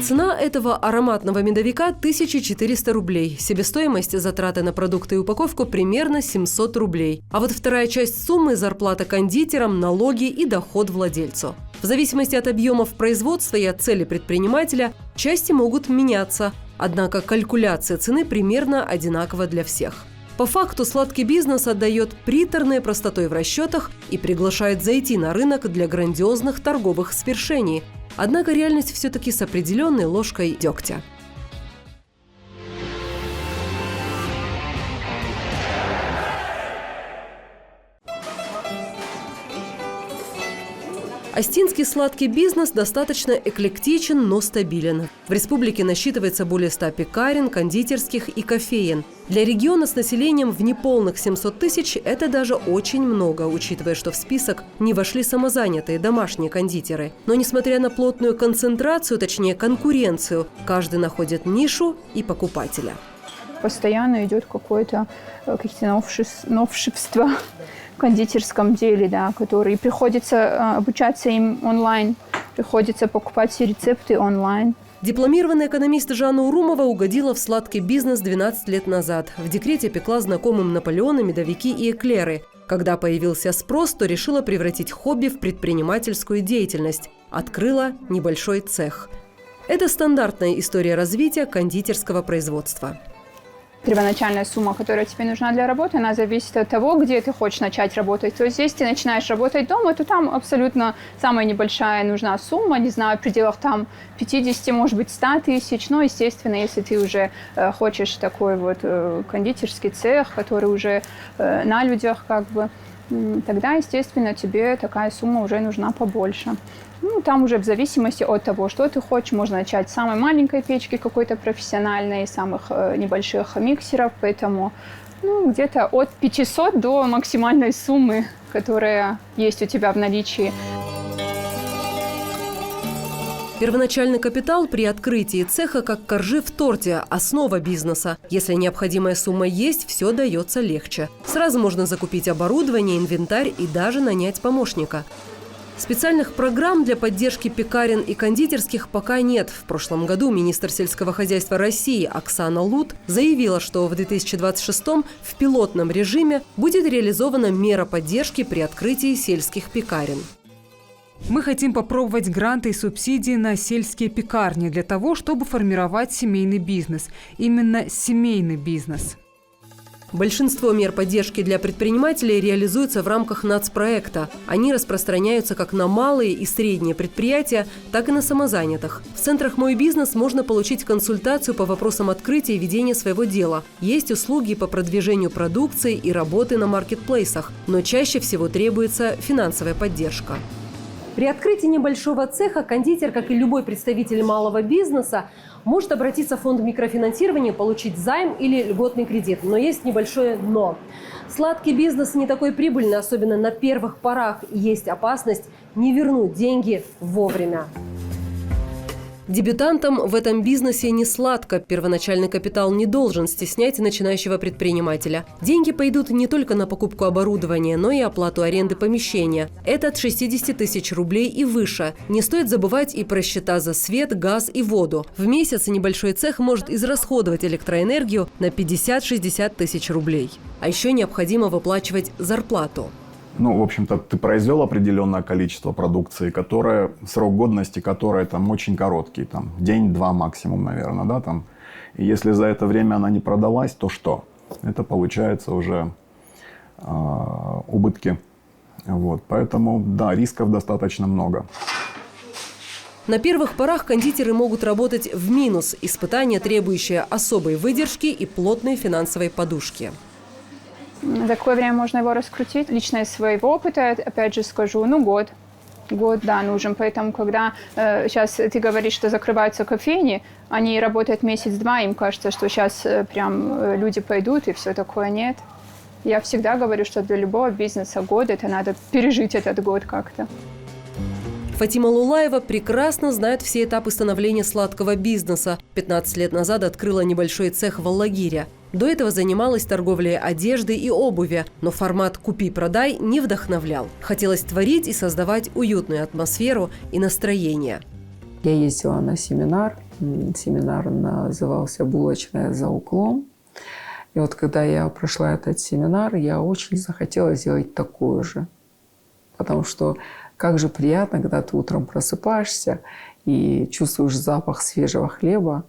Цена этого ароматного медовика – 1400 рублей. Себестоимость затраты на продукты и упаковку примерно 700 рублей. А вот вторая часть суммы – зарплата кондитерам, налоги и доход владельцу. В зависимости от объемов производства и от цели предпринимателя части могут меняться. Однако калькуляция цены примерно одинакова для всех. По факту сладкий бизнес отдает приторной простотой в расчетах и приглашает зайти на рынок для грандиозных торговых свершений. Однако реальность все-таки с определенной ложкой дегтя. Остинский сладкий бизнес достаточно эклектичен, но стабилен. В республике насчитывается более 100 пекарен, кондитерских и кофеен. Для региона с населением в неполных 700 тысяч это даже очень много, учитывая, что в список не вошли самозанятые домашние кондитеры. Но несмотря на плотную концентрацию, точнее конкуренцию, каждый находит нишу и покупателя. Постоянно идет какие-то новшества в кондитерском деле, да, которые приходится обучаться им онлайн, приходится покупать все рецепты онлайн. Дипломированная экономист Жанна Урумова угодила в сладкий бизнес 12 лет назад. В декрете пекла знакомым Наполеоны, медовики и эклеры. Когда появился спрос, то решила превратить хобби в предпринимательскую деятельность. Открыла небольшой цех. Это стандартная история развития кондитерского производства. Первоначальная сумма, которая тебе нужна для работы, она зависит от того, где ты хочешь начать работать. То есть, если ты начинаешь работать дома, то там абсолютно самая небольшая нужна сумма, не знаю, в пределах там 50, может быть, 100 тысяч. Но, естественно, если ты уже хочешь такой вот кондитерский цех, который уже на людях как бы, тогда, естественно, тебе такая сумма уже нужна побольше. Там уже в зависимости от того, что ты хочешь, можно начать с самой маленькой печки какой-то профессиональной, самых небольших миксеров, поэтому где-то от 500 до максимальной суммы, которая есть у тебя в наличии. Первоначальный капитал при открытии цеха как коржи в торте – основа бизнеса. Если необходимая сумма есть, все дается легче. Сразу можно закупить оборудование, инвентарь и даже нанять помощника. Специальных программ для поддержки пекарен и кондитерских пока нет. В прошлом году министр сельского хозяйства России Оксана Лут заявила, что в 2026-м в пилотном режиме будет реализована мера поддержки при открытии сельских пекарен. Мы хотим попробовать гранты и субсидии на сельские пекарни для того, чтобы формировать семейный бизнес. Именно семейный бизнес. Большинство мер поддержки для предпринимателей реализуются в рамках нацпроекта. Они распространяются как на малые и средние предприятия, так и на самозанятых. В центрах «Мой бизнес» можно получить консультацию по вопросам открытия и ведения своего дела. Есть услуги по продвижению продукции и работы на маркетплейсах, но чаще всего требуется финансовая поддержка. При открытии небольшого цеха кондитер, как и любой представитель малого бизнеса, может обратиться в фонд микрофинансирования, получить займ или льготный кредит. Но есть небольшое «но». Сладкий бизнес не такой прибыльный, особенно на первых порах. Есть опасность не вернуть деньги вовремя. Дебютантам в этом бизнесе не сладко. Первоначальный капитал не должен стеснять начинающего предпринимателя. Деньги пойдут не только на покупку оборудования, но и оплату аренды помещения. Это от 60 тысяч рублей и выше. Не стоит забывать и про счета за свет, газ и воду. В месяц небольшой цех может израсходовать электроэнергию на 50-60 тысяч рублей. А еще необходимо выплачивать зарплату. В общем-то, ты произвел определенное количество продукции, срок годности которой очень короткий, день-два максимум, наверное, да, там. И если за это время она не продалась, то что? Это получается уже убытки. Поэтому, да, рисков достаточно много. На первых порах кондитеры могут работать в минус. Испытания, требующие особой выдержки и плотной финансовой подушки. За какое время можно его раскрутить? Лично из своего опыта, опять же скажу, год. Год, да, нужен. Поэтому, когда сейчас ты говоришь, что закрываются кофейни, они работают месяц-два, им кажется, что сейчас прям люди пойдут и все такое. Нет. Я всегда говорю, что для любого бизнеса год, это надо пережить этот год как-то. Фатима Лулаева прекрасно знает все этапы становления сладкого бизнеса. 15 лет назад открыла небольшой цех в Аллагире. До этого занималась торговлей одежды и обуви, но формат «купи-продай» не вдохновлял. Хотелось творить и создавать уютную атмосферу и настроение. Я ездила на семинар Семинар назывался «Булочная за углом». И вот когда я прошла этот семинар, я очень захотела сделать такое же. Потому что как же приятно, когда ты утром просыпаешься и чувствуешь запах свежего хлеба,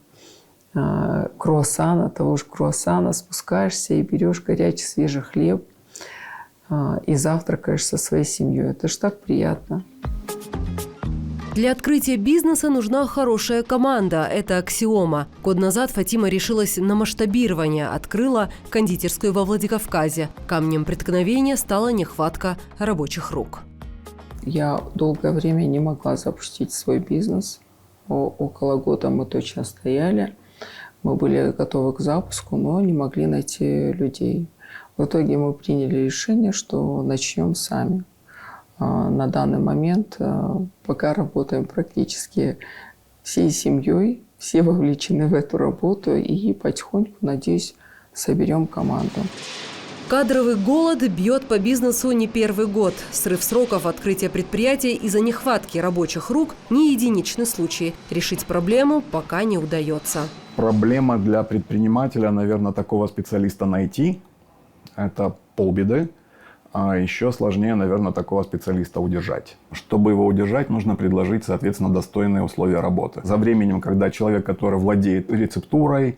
круассана, того же круассана, спускаешься и берешь горячий свежий хлеб и завтракаешь со своей семьей. Это ж так приятно. Для открытия бизнеса нужна хорошая команда. Это аксиома. Год назад Фатима решилась на масштабирование, открыла кондитерскую во Владикавказе. Камнем преткновения стала нехватка рабочих рук. Я долгое время не могла запустить свой бизнес. Около года мы точно стояли. Мы были готовы к запуску, но не могли найти людей. В итоге мы приняли решение, что начнем сами. На данный момент пока работаем практически всей семьей, все вовлечены в эту работу и потихоньку, надеюсь, соберем команду. Кадровый голод бьет по бизнесу не первый год. Срыв сроков открытия предприятия из-за нехватки рабочих рук – не единичный случай. Решить проблему пока не удается. Проблема для предпринимателя, наверное, такого специалиста найти. Это полбеды. А еще сложнее, наверное, такого специалиста удержать. Чтобы его удержать, нужно предложить, соответственно, достойные условия работы. За временем, когда человек, который владеет рецептурой,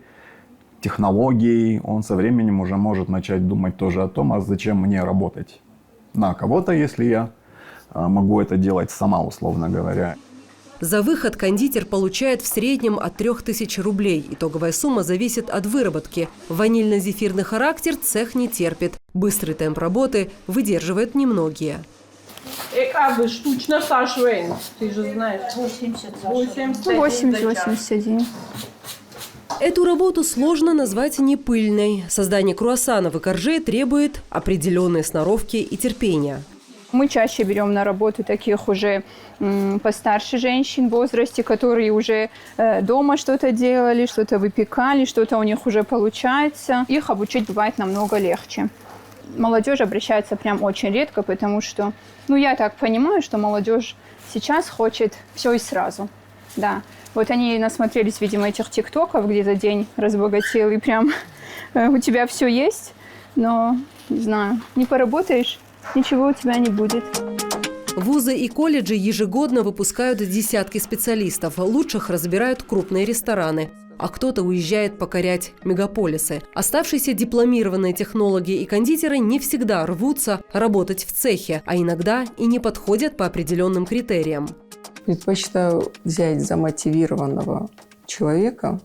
технологией, он со временем уже может начать думать тоже о том, а зачем мне работать на кого-то, если я могу это делать сама, условно говоря. За выход кондитер получает в среднем от 3000 рублей. Итоговая сумма зависит от выработки. Ванильно-зефирный характер цех не терпит. Быстрый темп работы выдерживают немногие. Штучно, Саш, ты же знаешь. 80-81. Эту работу сложно назвать не пыльной. Создание круассанов и коржей требует определенной сноровки и терпения. Мы чаще берем на работу таких уже постарше женщин в возрасте, которые уже дома что-то делали, что-то выпекали, что-то у них уже получается. Их обучить бывает намного легче. Молодежь обращается прям очень редко, потому что, я так понимаю, что молодежь сейчас хочет все и сразу. Да. Вот они насмотрелись, видимо, этих тиктоков, где за день разбогател, и прям у тебя все есть, но, не знаю, не поработаешь, ничего у тебя не будет. Вузы и колледжи ежегодно выпускают десятки специалистов. Лучших разбирают крупные рестораны. А кто-то уезжает покорять мегаполисы. Оставшиеся дипломированные технологи и кондитеры не всегда рвутся работать в цехе, а иногда и не подходят по определенным критериям. Предпочитаю взять замотивированного человека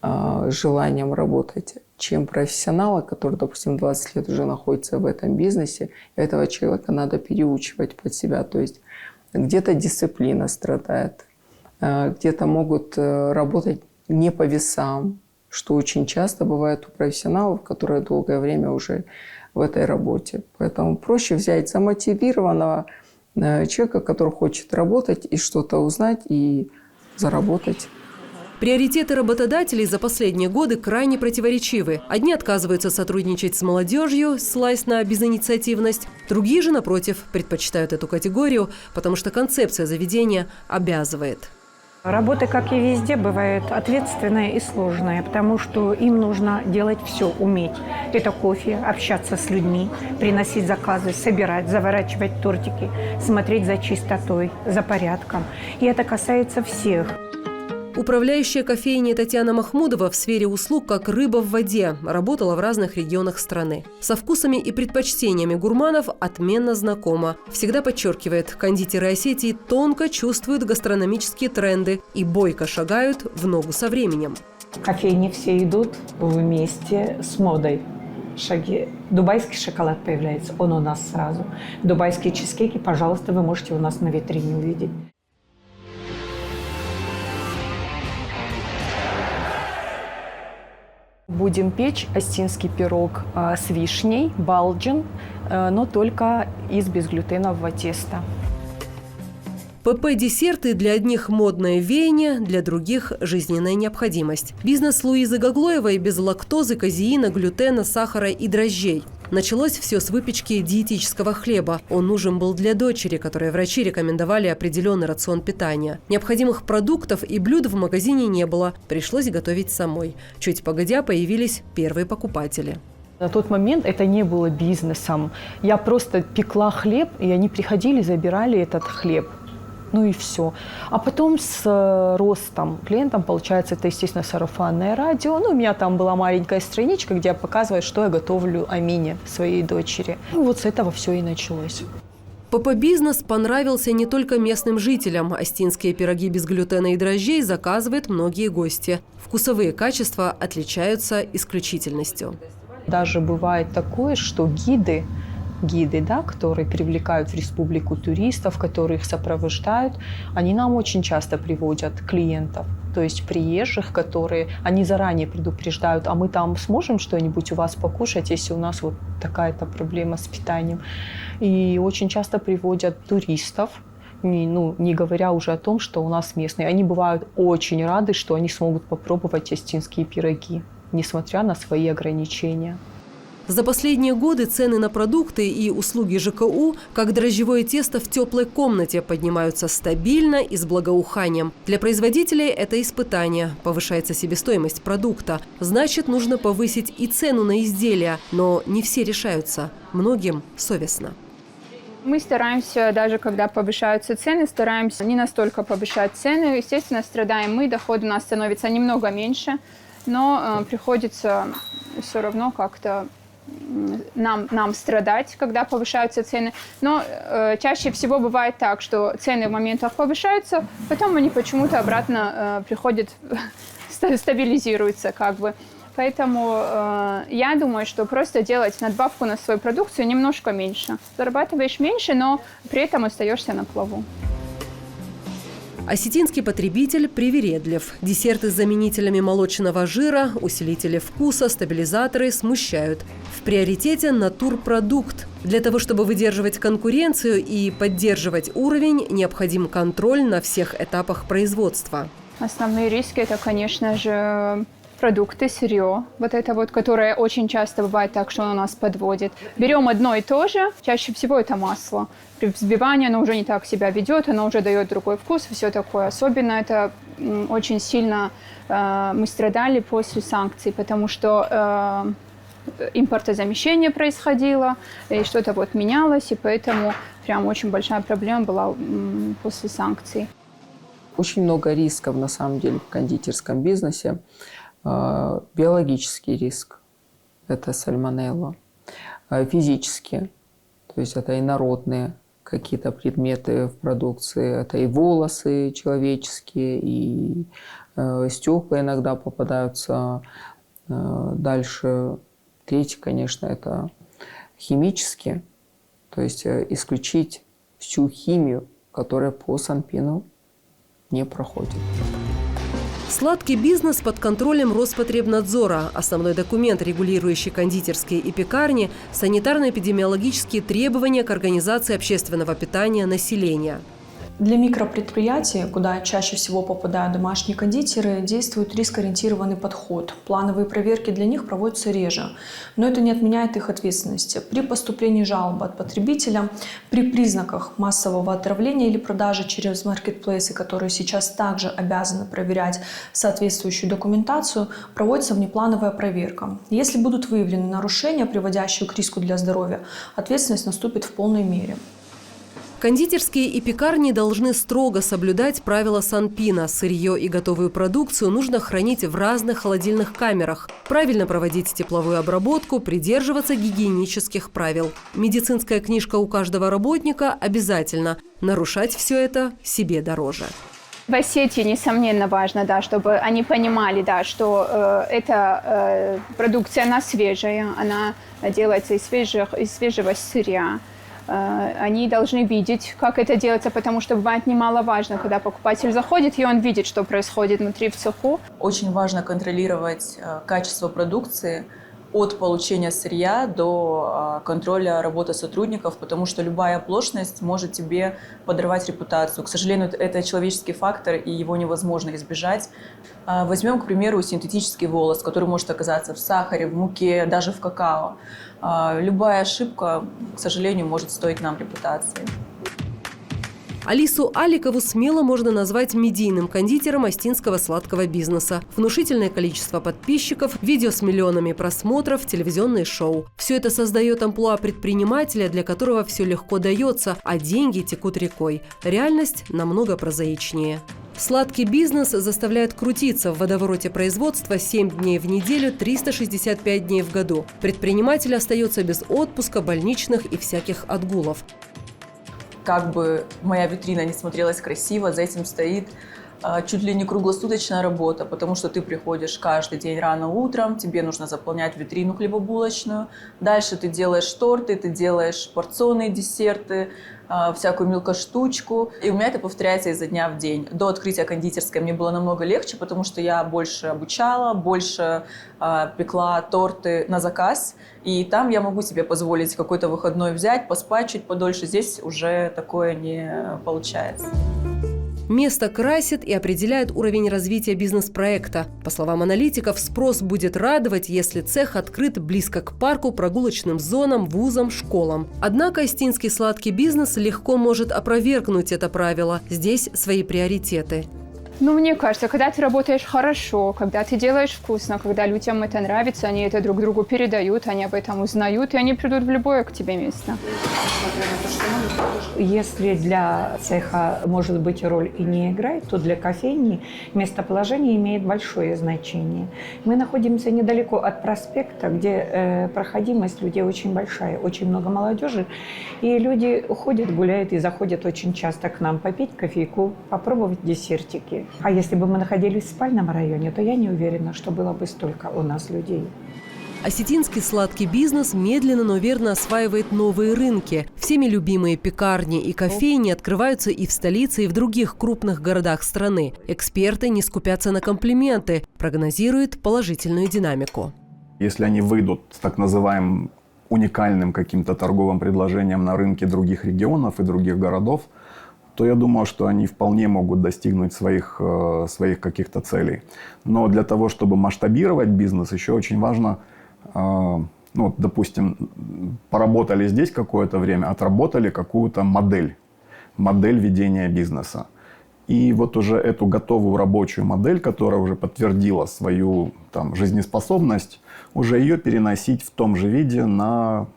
с желанием работать, чем профессионала, который, допустим, 20 лет уже находится в этом бизнесе. Этого человека надо переучивать под себя. То есть где-то дисциплина страдает, где-то могут работать не по весам, что очень часто бывает у профессионалов, которые долгое время уже в этой работе. Поэтому проще взять замотивированного человека, который хочет работать и что-то узнать и заработать. Приоритеты работодателей за последние годы крайне противоречивы. Одни отказываются сотрудничать с молодежью, ссылаясь на безинициативность. Другие же, напротив, предпочитают эту категорию, потому что концепция заведения обязывает. Работа, как и везде, бывает ответственная и сложная, потому что им нужно делать все, уметь. Это кофе, общаться с людьми, приносить заказы, собирать, заворачивать тортики, смотреть за чистотой, за порядком. И это касается всех. Управляющая кофейней Татьяна Махмудова в сфере услуг как рыба в воде. Работала в разных регионах страны. Со вкусами и предпочтениями гурманов отменно знакома. Всегда подчеркивает, кондитеры Осетии тонко чувствуют гастрономические тренды и бойко шагают в ногу со временем. Кофейни все идут вместе с модой. Шаги. Дубайский шоколад появляется, он у нас сразу. Дубайские чизкейки, пожалуйста, вы можете у нас на витрине увидеть. Будем печь остинский пирог с вишней, балджин, но только из безглютенового теста. ПП-десерты для одних модное веяние, для других – жизненная необходимость. Бизнес Луизы Гаглоевой без лактозы, казеина, глютена, сахара и дрожжей. Началось все с выпечки диетического хлеба. Он нужен был для дочери, которой врачи рекомендовали определенный рацион питания. Необходимых продуктов и блюд в магазине не было. Пришлось готовить самой. Чуть погодя появились первые покупатели. На тот момент это не было бизнесом. Я просто пекла хлеб, и они приходили, забирали этот хлеб. Ну и все. А потом с ростом клиентам, получается, это, естественно, сарафанное радио. Ну, у меня там была маленькая страничка, где я показываю, что я готовлю Амине, своей дочери. И вот с этого все и началось. ПП-бизнес понравился не только местным жителям. Остинские пироги без глютена и дрожжей заказывают многие гости. Вкусовые качества отличаются исключительностью. Даже бывает такое, что гиды, да, которые привлекают в республику туристов, которые их сопровождают, они нам очень часто приводят клиентов, то есть приезжих, которые они заранее предупреждают, а мы там сможем что-нибудь у вас покушать, если у нас вот такая-то проблема с питанием. И очень часто приводят туристов, не говоря уже о том, что у нас местные. Они бывают очень рады, что они смогут попробовать остинские пироги, несмотря на свои ограничения. За последние годы цены на продукты и услуги ЖКУ, как дрожжевое тесто в теплой комнате, поднимаются стабильно и с благоуханием. Для производителей это испытание. Повышается себестоимость продукта. Значит, нужно повысить и цену на изделия. Но не все решаются. Многим совестно. Мы стараемся, даже когда повышаются цены, стараемся не настолько повышать цены. Естественно, страдаем мы, доход у нас становится немного меньше, но приходится все равно как-то нам страдать, когда повышаются цены. Но чаще всего бывает так, что цены в моментах повышаются, потом они почему-то обратно приходят, стабилизируются как бы. Поэтому я думаю, что просто делать надбавку на свою продукцию немножко меньше. Зарабатываешь меньше, но при этом остаешься на плаву. Осетинский потребитель привередлив. Десерты с заменителями молочного жира, усилители вкуса, стабилизаторы смущают. В приоритете натурпродукт. Для того, чтобы выдерживать конкуренцию и поддерживать уровень, необходим контроль на всех этапах производства. Основные риски – это, конечно же, продукты, сырье, вот это вот, которое очень часто бывает так, что оно нас подводит. Берем одно и то же, чаще всего это масло. При взбивании оно уже не так себя ведет, оно уже дает другой вкус, все такое. Особенно это очень сильно мы страдали после санкций, потому что импортозамещение происходило, и что-то вот менялось, и поэтому прям очень большая проблема была после санкций. Очень много рисков, на самом деле, в кондитерском бизнесе. Биологический риск – это сальмонелла. Физический, то есть это инородные какие-то предметы в продукции, это и волосы человеческие, и стекла иногда попадаются. Дальше, третий, конечно, это химический, то есть исключить всю химию, которая по Санпину не проходит. Сладкий бизнес под контролем Роспотребнадзора. Основной документ, регулирующий кондитерские и пекарни – санитарно-эпидемиологические требования к организации общественного питания населения. Для микропредприятий, куда чаще всего попадают домашние кондитеры, действует рискоориентированный подход. Плановые проверки для них проводятся реже, но это не отменяет их ответственности. При поступлении жалобы от потребителя, при признаках массового отравления или продажи через маркетплейсы, которые сейчас также обязаны проверять соответствующую документацию, проводится внеплановая проверка. Если будут выявлены нарушения, приводящие к риску для здоровья, ответственность наступит в полной мере. Кондитерские и пекарни должны строго соблюдать правила Санпина. Сырье и готовую продукцию нужно хранить в разных холодильных камерах, правильно проводить тепловую обработку, придерживаться гигиенических правил. Медицинская книжка у каждого работника обязательно. Нарушать все это себе дороже. В Осетии, несомненно, важно, да, чтобы они понимали, да, что эта продукция, она свежая, она делается из свежего сырья. Они должны видеть, как это делается, потому что бывает немаловажно, когда покупатель заходит, и он видит, что происходит внутри в цеху. Очень важно контролировать качество продукции, от получения сырья до контроля работы сотрудников, потому что любая оплошность может тебе подорвать репутацию. К сожалению, это человеческий фактор, и его невозможно избежать. Возьмем, к примеру, синтетический волос, который может оказаться в сахаре, в муке, даже в какао. Любая ошибка, к сожалению, может стоить нам репутации. Алису Аликову смело можно назвать медийным кондитером остинского сладкого бизнеса. Внушительное количество подписчиков, видео с миллионами просмотров, телевизионные шоу. Все это создает амплуа предпринимателя, для которого все легко дается, а деньги текут рекой. Реальность намного прозаичнее. Сладкий бизнес заставляет крутиться в водовороте производства 7 дней в неделю, 365 дней в году. Предприниматель остается без отпуска, больничных и всяких отгулов. Как бы моя витрина не смотрелась красиво, за этим стоит чуть ли не круглосуточная работа, потому что ты приходишь каждый день рано утром, тебе нужно заполнять витрину хлебобулочную, дальше ты делаешь торты, ты делаешь порционные десерты, всякую мелкоштучку. И у меня это повторяется изо дня в день. До открытия кондитерской мне было намного легче, потому что я больше обучала, больше пекла торты на заказ. И там я могу себе позволить какой-то выходной взять, поспать чуть подольше. Здесь уже такое не получается. Место красит и определяет уровень развития бизнес-проекта. По словам аналитиков, спрос будет радовать, если цех открыт близко к парку, прогулочным зонам, вузам, школам. Однако остинский сладкий бизнес легко может опровергнуть это правило. Здесь свои приоритеты. Ну, мне кажется, когда ты работаешь хорошо, когда ты делаешь вкусно, когда людям это нравится, они это друг другу передают, они об этом узнают, и они придут в любое к тебе место. Если для цеха, может быть, роль и не играет, то для кофейни местоположение имеет большое значение. Мы находимся недалеко от проспекта, где проходимость людей очень большая, очень много молодежи, и люди ходят, гуляют и заходят очень часто к нам попить кофейку, попробовать десертики. А если бы мы находились в спальном районе, то я не уверена, что было бы столько у нас людей. Осетинский сладкий бизнес медленно, но верно осваивает новые рынки. Всеми любимые пекарни и кофейни открываются и в столице, и в других крупных городах страны. Эксперты не скупятся на комплименты, прогнозируют положительную динамику. Если они выйдут с так называемым уникальным каким-то торговым предложением на рынке других регионов и других городов, то я думаю, что они вполне могут достигнуть своих каких-то целей. Но для того, чтобы масштабировать бизнес, еще очень важно, допустим, поработали здесь какое-то время, отработали какую-то модель ведения бизнеса. И вот уже эту готовую рабочую модель, которая уже подтвердила свою жизнеспособность, уже ее переносить в том же виде на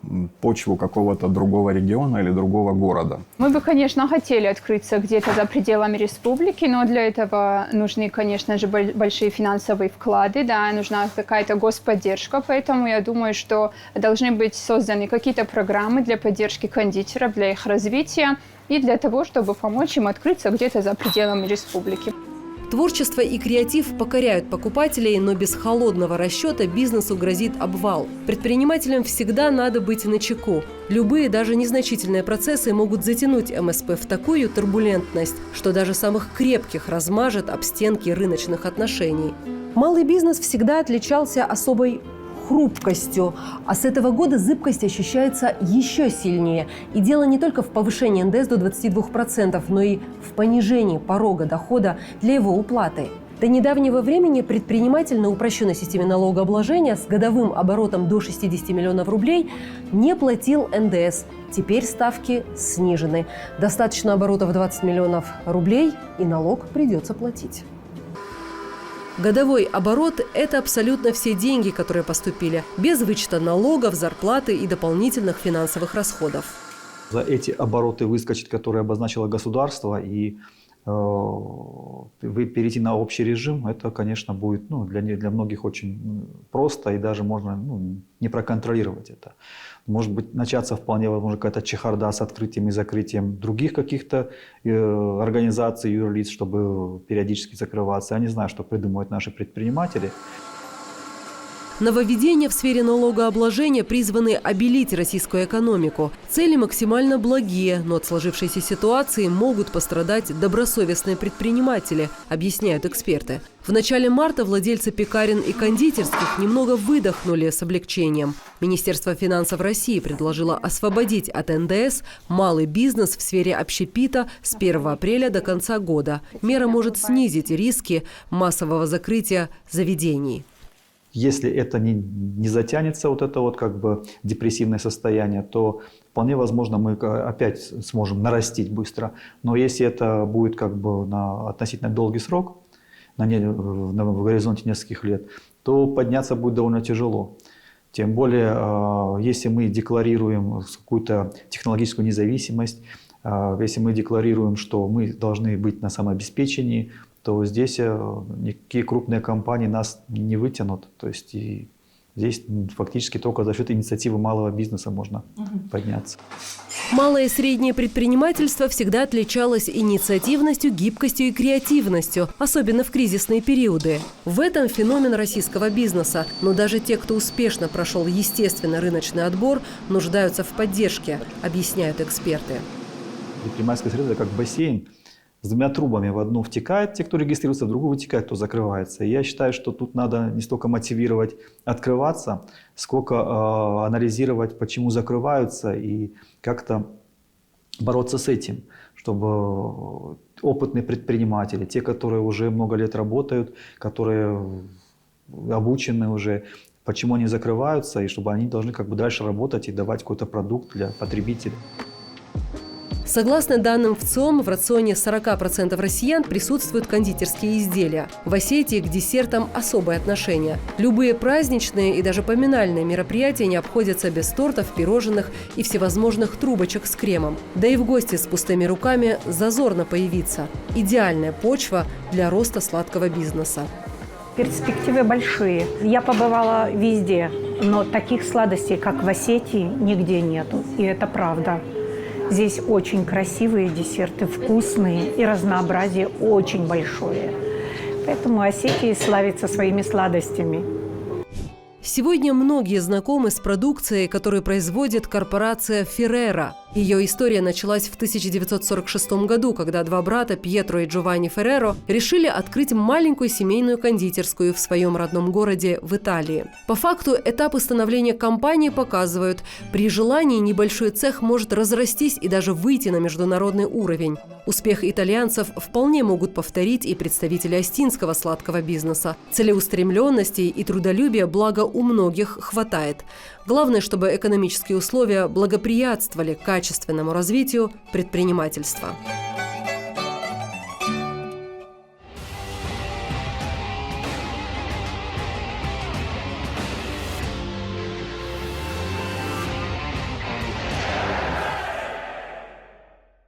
почву какого-то другого региона или другого города. Мы бы, конечно, хотели открыться где-то за пределами республики, но для этого нужны, конечно же, большие финансовые вклады, да, нужна какая-то господдержка, поэтому я думаю, что должны быть созданы какие-то программы для поддержки кондитеров, для их развития и для того, чтобы помочь им открыться где-то за пределами республики. Творчество и креатив покоряют покупателей, но без холодного расчета бизнесу грозит обвал. Предпринимателям всегда надо быть начеку. Любые, даже незначительные процессы могут затянуть МСП в такую турбулентность, что даже самых крепких размажет об стенки рыночных отношений. Малый бизнес всегда отличался особой хрупкостью, а с этого года зыбкость ощущается еще сильнее. И дело не только в повышении НДС до 22%, но и в понижении порога дохода для его уплаты. До недавнего времени предприниматель на упрощенной системе налогообложения с годовым оборотом до 60 миллионов рублей не платил НДС. Теперь ставки снижены. Достаточно оборота в 20 миллионов рублей, и налог придется платить. Годовой оборот – это абсолютно все деньги, которые поступили, без вычета налогов, зарплаты и дополнительных финансовых расходов. За эти обороты выскочить, которые обозначило государство, и перейти на общий режим, это, конечно, будет для многих очень просто, и даже можно не проконтролировать это. Может быть, начаться вполне возможно какая-то чехарда с открытием и закрытием других каких-то организаций, юрлиц, чтобы периодически закрываться. Я не знаю, что придумывают наши предприниматели. Нововведения в сфере налогообложения призваны обелить российскую экономику. Цели максимально благие, но от сложившейся ситуации могут пострадать добросовестные предприниматели, объясняют эксперты. В начале марта владельцы пекарен и кондитерских немного выдохнули с облегчением. Министерство финансов России предложило освободить от НДС малый бизнес в сфере общепита с 1 апреля до конца года. Мера может снизить риски массового закрытия заведений. Если это не затянется, вот это вот как бы депрессивное состояние, то вполне возможно мы опять сможем нарастить быстро. Но если это будет как бы на относительно долгий срок, в горизонте нескольких лет, то подняться будет довольно тяжело. Тем более, если мы декларируем какую-то технологическую независимость, если мы декларируем, что мы должны быть на самообеспечении, то здесь никакие крупные компании нас не вытянут. То есть и здесь фактически только за счет инициативы малого бизнеса можно подняться. Малое и среднее предпринимательство всегда отличалось инициативностью, гибкостью и креативностью, особенно в кризисные периоды. В этом феномен российского бизнеса. Но даже те, кто успешно прошел естественный рыночный отбор, нуждаются в поддержке, объясняют эксперты. Предпринимательская среда как бассейн. С двумя трубами. В одну втекает те, кто регистрируется, в другую вытекает, кто закрывается. И я считаю, что тут надо не столько мотивировать открываться, сколько анализировать, почему закрываются, и как-то бороться с этим, чтобы опытные предприниматели, те, которые уже много лет работают, которые обучены уже, почему они закрываются, и чтобы они должны как бы дальше работать и давать какой-то продукт для потребителей. Согласно данным ВЦИОМ, в рационе 40% россиян присутствуют кондитерские изделия. В Осетии к десертам особое отношение. Любые праздничные и даже поминальные мероприятия не обходятся без тортов, пирожных и всевозможных трубочек с кремом. Да и в гости с пустыми руками зазорно появиться. Идеальная почва для роста сладкого бизнеса. Перспективы большие. Я побывала везде, но таких сладостей, как в Осетии, нигде нету. И это правда. Здесь очень красивые десерты, вкусные, и разнообразие очень большое. Поэтому Осетия славится своими сладостями. Сегодня многие знакомы с продукцией, которую производит корпорация «Феррера». Ее история началась в 1946 году, когда два брата, Пьетро и Джованни Ферреро, решили открыть маленькую семейную кондитерскую в своем родном городе в Италии. По факту этапы становления компании показывают, при желании небольшой цех может разрастись и даже выйти на международный уровень. Успех итальянцев вполне могут повторить и представители остинского сладкого бизнеса. Целеустремленности и трудолюбия, благо, у многих хватает. Главное, чтобы экономические условия благоприятствовали качественному развитию предпринимательства.